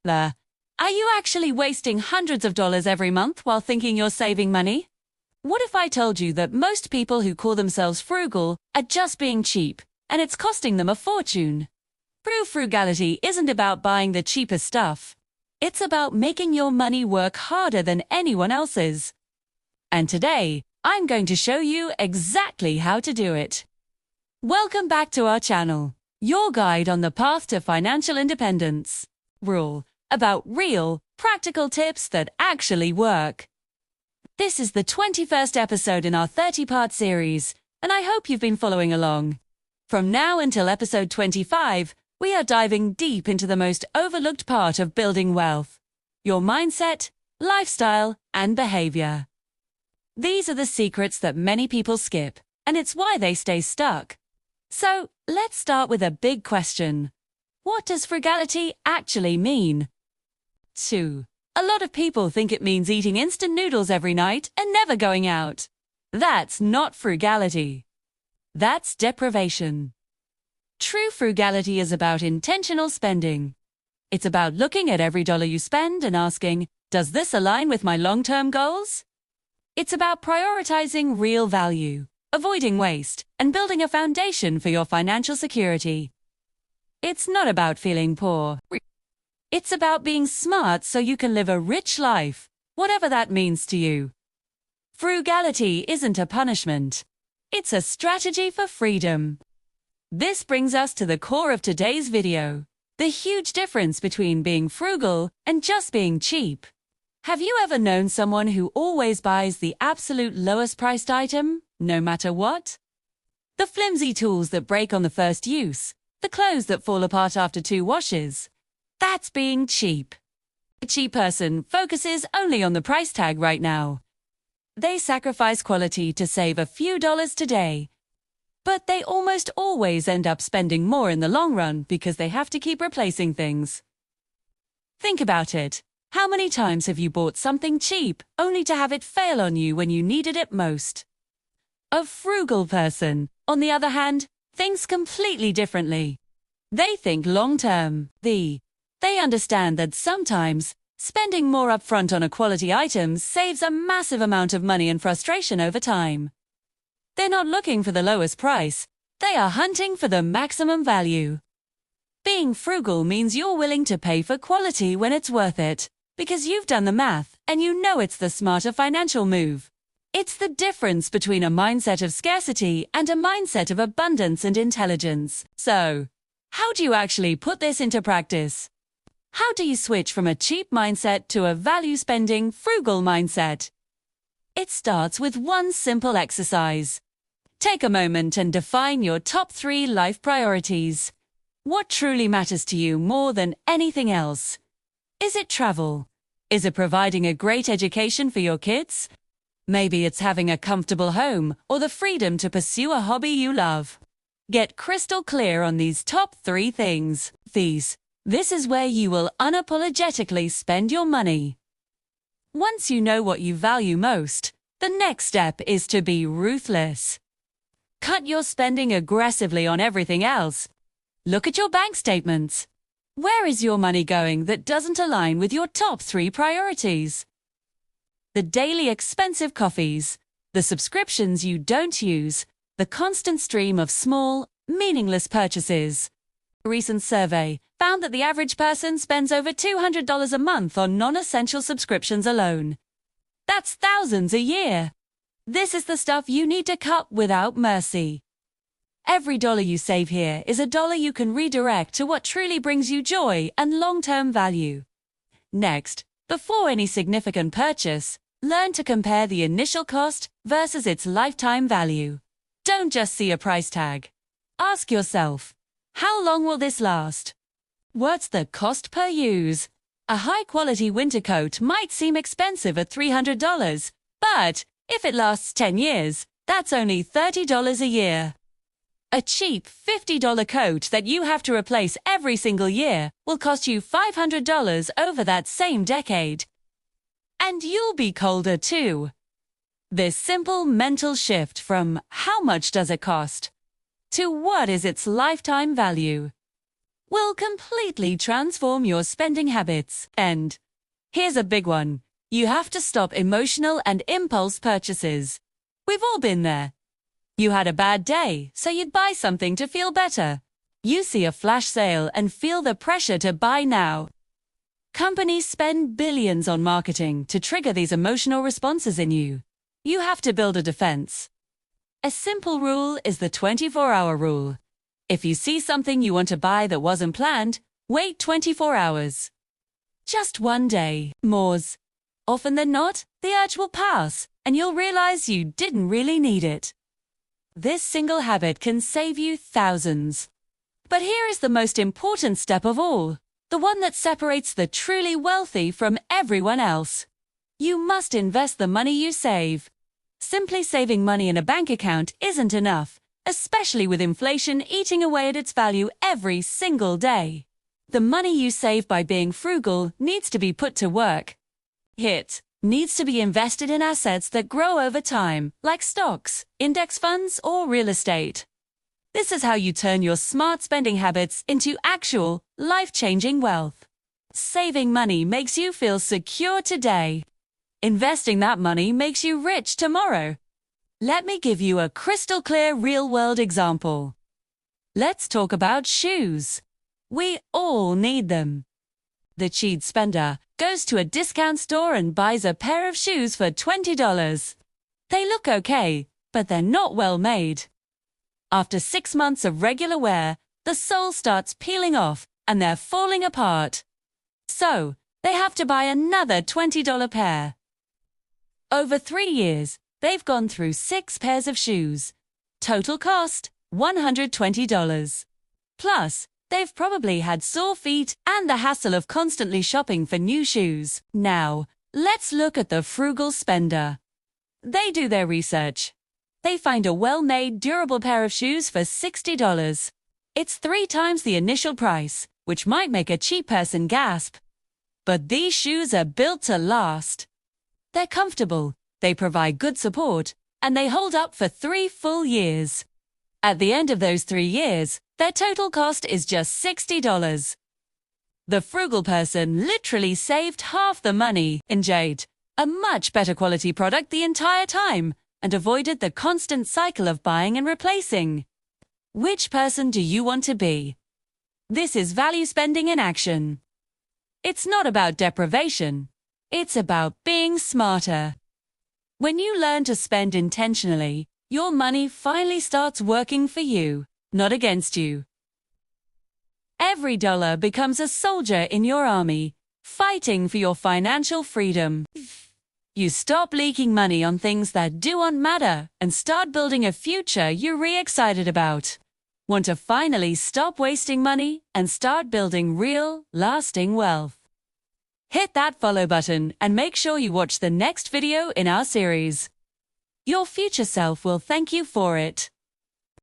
Are you actually wasting hundreds of dollars every month while thinking you're saving money? What if I told you that most people who call themselves frugal are just being cheap, and it's costing them a fortune? True frugality isn't about buying the cheapest stuff. It's about making your money work harder than anyone else's. And today, I'm going to show you exactly how to do it. Welcome back to our channel, your guide on the path to financial independence. About real, practical tips that actually work. This is the 21st episode in our 30-part series, and I hope you've been following along. From now until episode 25, we are diving deep into the most overlooked part of building wealth: your mindset, lifestyle, and behavior. These are the secrets that many people skip, and it's why they stay stuck. So, let's start with a big question. What does frugality actually mean? 2. A lot of people think it means eating instant noodles every night and never going out. That's not frugality. That's deprivation. True frugality is about intentional spending. It's about looking at every dollar you spend and asking, does this align with my long-term goals? It's about prioritizing real value, avoiding waste, and building a foundation for your financial security. It's not about feeling poor. It's about being smart so you can live a rich life, whatever that means to you. Frugality isn't a punishment. It's a strategy for freedom. This brings us to the core of today's video: the huge difference between being frugal and just being cheap. Have you ever known someone who always buys the absolute lowest priced item, no matter what? The flimsy tools that break on the first use, the clothes that fall apart after 2 washes. That's being cheap. A cheap person focuses only on the price tag right now. They sacrifice quality to save a few dollars today. But they almost always end up spending more in the long run because they have to keep replacing things. Think about it. How many times have you bought something cheap only to have it fail on you when you needed it most? A frugal person, on the other hand, thinks completely differently. They think long-term. They understand that sometimes spending more upfront on a quality item saves a massive amount of money and frustration over time. They're not looking for the lowest price. They are hunting for the maximum value. Being frugal means you're willing to pay for quality when it's worth it, because you've done the math and you know it's the smarter financial move. It's the difference between a mindset of scarcity and a mindset of abundance and intelligence. So, how do you actually put this into practice? How do you switch from a cheap mindset to a value-spending, frugal mindset? It starts with one simple exercise. Take a moment and define your top 3 life priorities. What truly matters to you more than anything else? Is it travel? Is it providing a great education for your kids? Maybe it's having a comfortable home or the freedom to pursue a hobby you love. Get crystal clear on these top 3 things. This is where you will unapologetically spend your money. Once you know what you value most, the next step is to be ruthless. Cut your spending aggressively on everything else. Look at your bank statements. Where is your money going that doesn't align with your top 3 priorities? The daily expensive coffees, the subscriptions you don't use, the constant stream of small, meaningless purchases. A recent survey found that the average person spends over $200 a month on non-essential subscriptions alone. That's thousands a year. This is the stuff you need to cut without mercy. Every dollar you save here is a dollar you can redirect to what truly brings you joy and long-term value. Next, before any significant purchase, learn to compare the initial cost versus its lifetime value. Don't just see a price tag. Ask yourself, how long will this last? What's the cost per use? A high-quality winter coat might seem expensive at $300, but if it lasts 10 years, that's only $30 a year. A cheap $50 coat that you have to replace every single year will cost you $500 over that same decade. And you'll be colder too. This simple mental shift from how much does it cost to what is its lifetime value will completely transform your spending habits. And here's a big one. You have to stop emotional and impulse purchases. We've all been there. You had a bad day, so you'd buy something to feel better. You see a flash sale and feel the pressure to buy now. Companies spend billions on marketing to trigger these emotional responses in you. You have to build a defense. A simple rule is the 24-hour rule. If you see something you want to buy that wasn't planned, wait 24 hours. Just one day, more's. Often than not, the urge will pass, and you'll realize you didn't really need it. This single habit can save you thousands. But here is the most important step of all, the one that separates the truly wealthy from everyone else. You must invest the money you save. Simply saving money in a bank account isn't enough, especially with inflation eating away at its value every single day. The money you save by being frugal needs to be put to work. It needs to be invested in assets that grow over time, like stocks, index funds, or real estate. This is how you turn your smart spending habits into actual, life-changing wealth. Saving money makes you feel secure today. Investing that money makes you rich tomorrow. Let me give you a crystal-clear real-world example. Let's talk about shoes. We all need them. The cheap spender goes to a discount store and buys a pair of shoes for $20. They look okay, but they're not well made. After 6 months of regular wear, the sole starts peeling off and they're falling apart. So, they have to buy another $20 pair. Over 3 years, they've gone through 6 pairs of shoes. Total cost, $120. Plus, they've probably had sore feet and the hassle of constantly shopping for new shoes. Now, let's look at the frugal spender. They do their research. They find a well-made, durable pair of shoes for $60. It's 3 times the initial price, which might make a cheap person gasp. But these shoes are built to last. They're comfortable, they provide good support, and they hold up for 3 full years. At the end of those 3 years, their total cost is just $60. The frugal person literally saved half the money, enjoyed a much better quality product the entire time, and avoided the constant cycle of buying and replacing. Which person do you want to be? This is value spending in action. It's not about deprivation. It's about being smarter. When you learn to spend intentionally, your money finally starts working for you, not against you. Every dollar becomes a soldier in your army, fighting for your financial freedom. You stop leaking money on things that don't matter and start building a future you're excited about. Want to finally stop wasting money and start building real, lasting wealth? Hit that follow button and make sure you watch the next video in our series. Your future self will thank you for it.